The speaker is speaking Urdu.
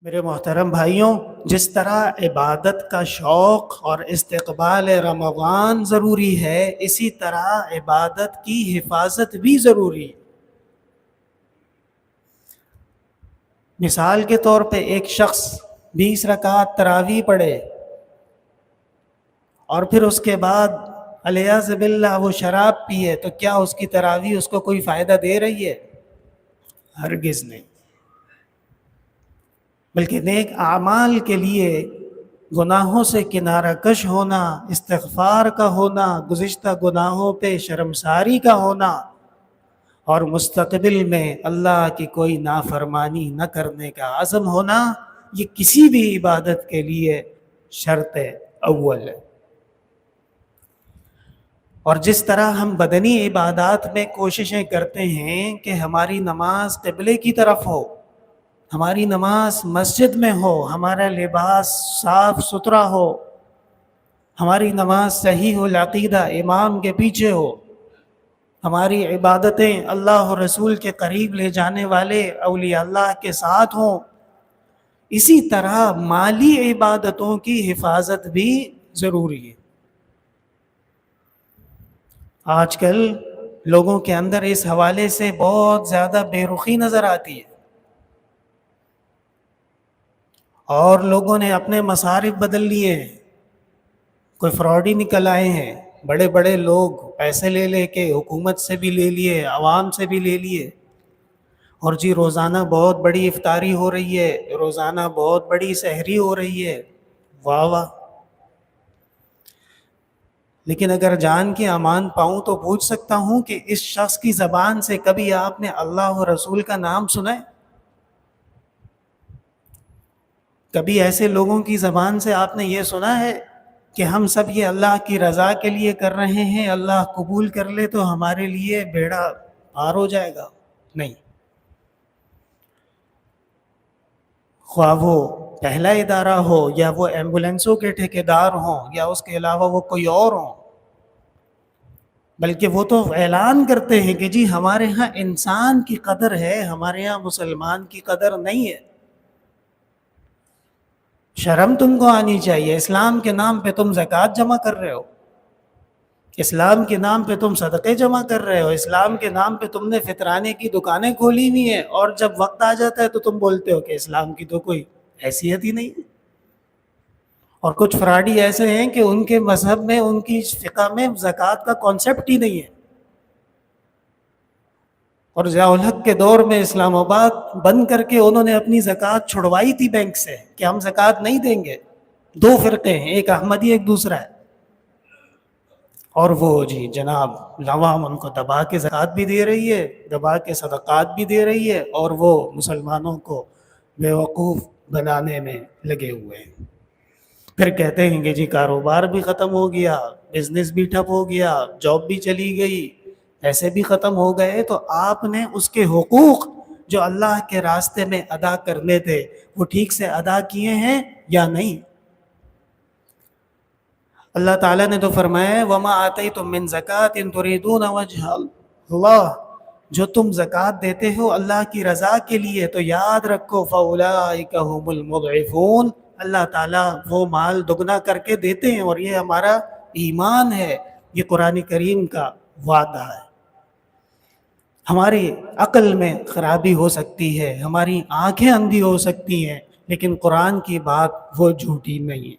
میرے محترم بھائیوں، جس طرح عبادت کا شوق اور استقبال رمضان ضروری ہے، اسی طرح عبادت کی حفاظت بھی ضروری ہے۔ مثال کے طور پہ ایک شخص 20 رکعت تراویح پڑھے اور پھر اس کے بعد الیاذ باللہ وہ شراب پیے، تو کیا اس کی تراویح اس کو کوئی فائدہ دے رہی ہے؟ ہرگز نہیں۔ بلکہ نیک اعمال کے لیے گناہوں سے کنارہ کش ہونا، استغفار کا ہونا، گزشتہ گناہوں پہ شرمساری کا ہونا اور مستقبل میں اللہ کی کوئی نافرمانی نہ کرنے کا عزم ہونا، یہ کسی بھی عبادت کے لیے شرط اول ہے۔ اور جس طرح ہم بدنی عبادات میں کوششیں کرتے ہیں کہ ہماری نماز قبلے کی طرف ہو، ہماری نماز مسجد میں ہو، ہمارا لباس صاف ستھرا ہو، ہماری نماز صحیح العقیدہ امام کے پیچھے ہو، ہماری عبادتیں اللہ اور رسول کے قریب لے جانے والے اولیاء اللہ کے ساتھ ہوں، اسی طرح مالی عبادتوں کی حفاظت بھی ضروری ہے۔ آج کل لوگوں کے اندر اس حوالے سے بہت زیادہ بے رخی نظر آتی ہے، اور لوگوں نے اپنے مصارف بدل لیے ہیں۔ کوئی فراڈی نکل آئے ہیں، بڑے بڑے لوگ پیسے لے لے کے حکومت سے بھی لے لیے، عوام سے بھی لے لیے، اور جی روزانہ بہت بڑی افطاری ہو رہی ہے، روزانہ بہت بڑی سحری ہو رہی ہے، واہ واہ۔ لیکن اگر جان کے امان پاؤں تو پوچھ سکتا ہوں کہ اس شخص کی زبان سے کبھی آپ نے اللہ و رسول کا نام سنا ہے؟ کبھی ایسے لوگوں کی زبان سے آپ نے یہ سنا ہے کہ ہم سب یہ اللہ کی رضا کے لیے کر رہے ہیں، اللہ قبول کر لے تو ہمارے لیے بیڑا پار ہو جائے گا؟ نہیں۔ خواہ وہ پہلا ادارہ ہو، یا وہ ایمبولینسوں کے ٹھیکیدار ہوں، یا اس کے علاوہ وہ کوئی اور ہوں، بلکہ وہ تو اعلان کرتے ہیں کہ جی ہمارے ہاں انسان کی قدر ہے، ہمارے ہاں مسلمان کی قدر نہیں ہے۔ شرم تم کو آنی چاہیے، اسلام کے نام پہ تم زکوٰۃ جمع کر رہے ہو، اسلام کے نام پہ تم صدقے جمع کر رہے ہو، اسلام کے نام پہ تم نے فطرانے کی دکانیں کھولی ہوئی ہیں، اور جب وقت آ جاتا ہے تو تم بولتے ہو کہ اسلام کی تو کوئی حیثیت ہی نہیں ہے۔ اور کچھ فراڈی ایسے ہیں کہ ان کے مذہب میں، ان کی فقہ میں زکوٰۃ کا کانسیپٹ ہی نہیں ہے، اور ضیاء الحق کے دور میں اسلام آباد بند کر کے انہوں نے اپنی زکوٰۃ چھڑوائی تھی بینک سے کہ ہم زکوٰۃ نہیں دیں گے۔ دو فرقے ہیں، ایک احمدی ایک دوسرا ہے، اور وہ جی جناب عوام ان کو دبا کے زکوٰۃ بھی دے رہی ہے، دبا کے صدقات بھی دے رہی ہے، اور وہ مسلمانوں کو بیوقوف بنانے میں لگے ہوئے ہیں۔ پھر کہتے ہیں کہ جی کاروبار بھی ختم ہو گیا، بزنس بھی ٹھپ ہو گیا، جاب بھی چلی گئی، ایسے بھی ختم ہو گئے۔ تو آپ نے اس کے حقوق جو اللہ کے راستے میں ادا کرنے تھے وہ ٹھیک سے ادا کیے ہیں یا نہیں؟ اللہ تعالیٰ نے تو فرمایا وَمَا آتَيْتُم مِّن زَكَاةٍ تُرِيدُونَ وَجْهَ اللہ، جو تم زکوٰۃ دیتے ہو اللہ کی رضا کے لیے تو یاد رکھو فَأُولَٰئِكَ هُمُ الْمُضْعِفُونَ، اللہ تعالیٰ وہ مال دگنا کر کے دیتے ہیں، اور یہ ہمارا ایمان ہے، یہ قرآن کریم کا وعدہ ہے۔ ہماری عقل میں خرابی ہو سکتی ہے، ہماری آنکھیں اندھی ہو سکتی ہیں، لیکن قرآن کی بات وہ جھوٹی نہیں ہے۔